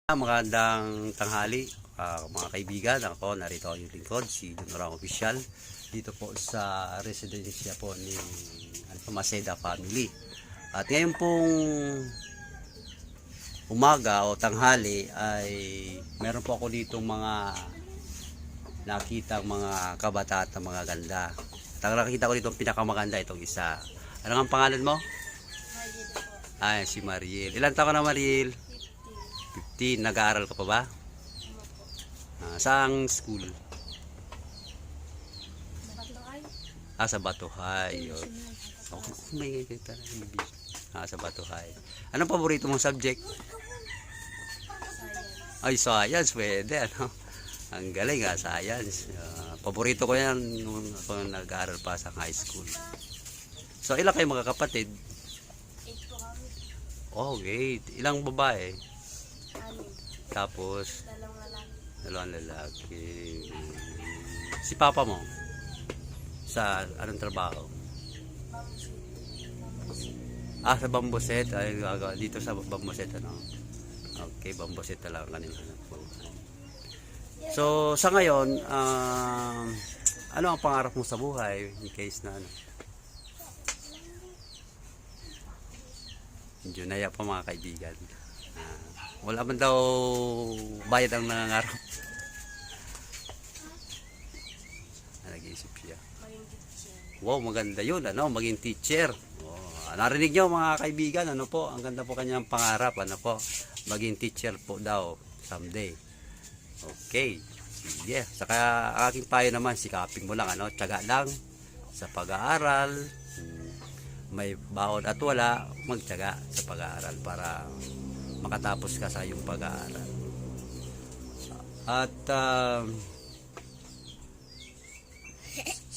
Magandang tanghali, mga kaibigan. Ako, narito ang yung lingkod, si Donorang Official, dito po sa residensya po ni Maceda family. At ngayon pong umaga o tanghali ay meron po ako dito mga nakitang mga kabataan na mga ganda. At ang nakita ko dito ang pinakamaganda itong isa. Ano ang pangalan mo? Ay, si Mariel. Ilan taon ka na, Mariel? 15. Nag-aaral ka pa ba? Saang school? Sa Batuhay. May kita na sa Batuhay. Anong paborito mong subject? Ay, science. Pwede, ano? Ang galing, science. Paborito ko yan nung ako nag-aaral pa sa high school. So, ilang kayo mga kapatid? 8 po kami. Oh, 8. Ilang babae? Tapos, dalawang lalaki. Si papa mo? Sa anong trabaho? Sa Bambuset. Ay, dito sa Bambuset, ano? Okay, Bambuset talaga kanina. So, sa ngayon, ano ang pangarap mo sa buhay? In case na ano? Medyo naya pa mga kaibigan. Wala man daw bayad ang nangangarap. Nag-iisip siya. Wow, maganda yun, ano, maging teacher. Narinig nyo mga kaibigan, ano po, ang ganda po kanyang pangarap, ano po, maging teacher po daw someday. Okay, sige. Saka aking payo naman, sikapin mo lang, ano, tiyaga lang sa pag-aaral. May baon at wala, magtiyaga sa pag-aaral para makatapos ka sa iyong pag-aaral. At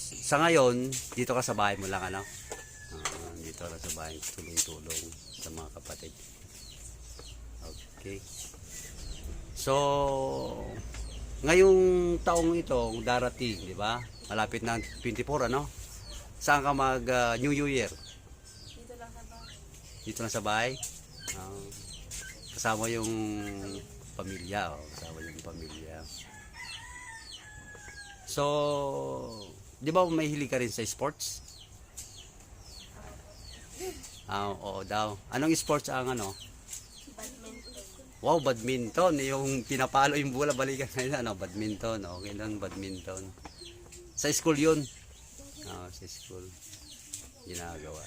sa ngayon, dito ka sa bahay mo lang, ano? Dito ka sa bahay, tulong-tulong sa mga kapatid. Okay. So, ngayong taong ito, darating, di ba? Malapit na 24, ano? Saan ka mag New Year? Dito lang sa bahay. Dito lang sa bahay? Kasama yung pamilya, kasama yung pamilya. So, di ba may hilig ka rin sa sports? Oo daw. Anong sports ang ano? Badminton. Wow, badminton. Yung pinapalo yung bola, balikan na yun. Ano, badminton. Okay lang, badminton. Sa school yun? Sa school. Ginagawa.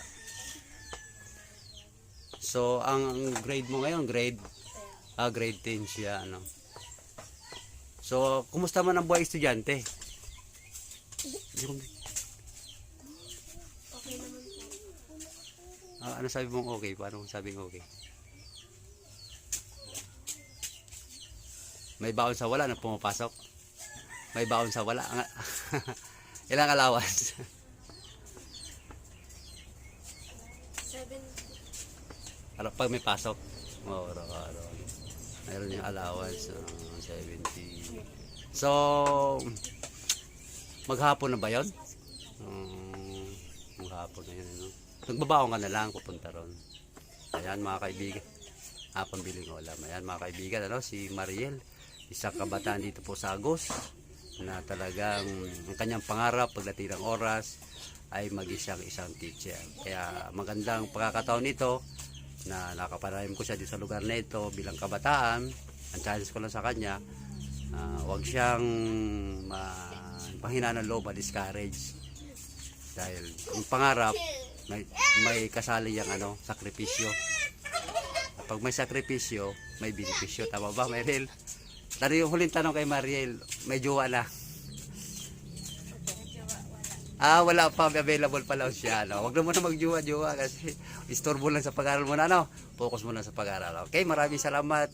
So, ang grade mo ngayon, grade 10 siya, ano. So, kumusta man ang buhay estudyante? Okay naman po. Ano sabi mong okay? Paano sabing okay? May baon sa wala na pumapasok? May baon sa wala? Ilang allowance? 7. Pag may pasok? Araw-araw. Mayroon yung allowance, 70. So, maghapon na ba yun? Maghapon na yun. No? Nagbabaon ka na lang, pupunta ron. Ayan mga kaibigan. Pambili ng ulam. Ayan mga kaibigan, ano? Si Mariel, isang kabataan dito po sa Agos, na talagang ang kanyang pangarap pagdating ng oras ay mag-isang teacher. Kaya magandang pagkakataon nito na nakapanayam ko siya dito sa lugar na ito bilang kabataan. Ang challenge ko lang sa kanya, huwag siyang panghinaan ng loob, discourage, dahil yung pangarap may kasali yung ano, sakripisyo. Pag may sakripisyo, may benepisyo. Tama ba, Mariel? Tari yung huling tanong kay Mariel, may jowa na? Wala pa, available pa lang siya, no? Huwag na muna magjowa-jowa kasi istorbo lang sa pag-aaral mo na, no? Focus mo na sa pag-aaral. Okay, maraming salamat,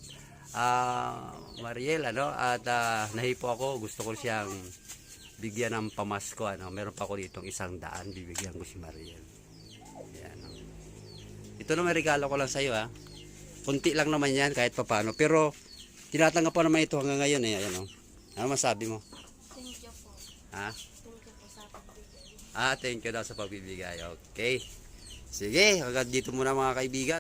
Mariel, ano? At nahipo ako, gusto ko siyang bigyan ng pamasko, ano? Meron pa ako ditong 100, bibigyan ko si Mariel. Ayan, no? Ito na may regalo ko lang sa iyo, ha? Kunti lang naman yan, kahit papaano. Pero, tinatanggap pa naman ito hanggang ngayon, eh. Ayan, no? Ano masabi mo? Thank you po. Ha? Thank you po sa pagbigay. Thank you daw sa pagbibigay. Okay. Sige, hanggang dito muna mga kaibigan.